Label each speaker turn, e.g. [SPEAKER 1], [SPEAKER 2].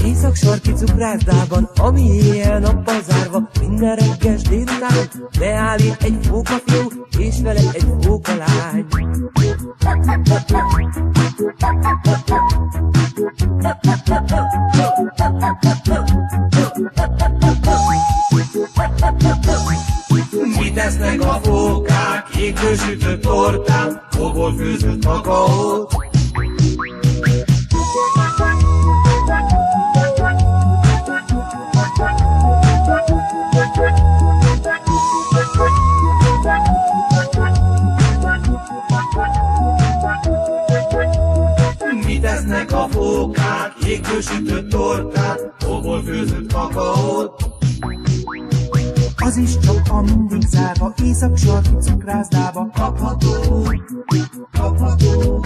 [SPEAKER 1] Észak-sarki cukrászdában, ami éjjel-nappal zárva, minden reggel délután beállít egy fókafiú, és vele egy fókalány.
[SPEAKER 2] Mit esznek a fókák? Jégből sütött tortán, fogol főzött kakaót. Mit esznek a fókák? Jégből sütött tortát, fogol főzött kakaót.
[SPEAKER 1] Az is csak a mindig zárva, észak-sarki cukrászdába
[SPEAKER 2] Kapható, kapható.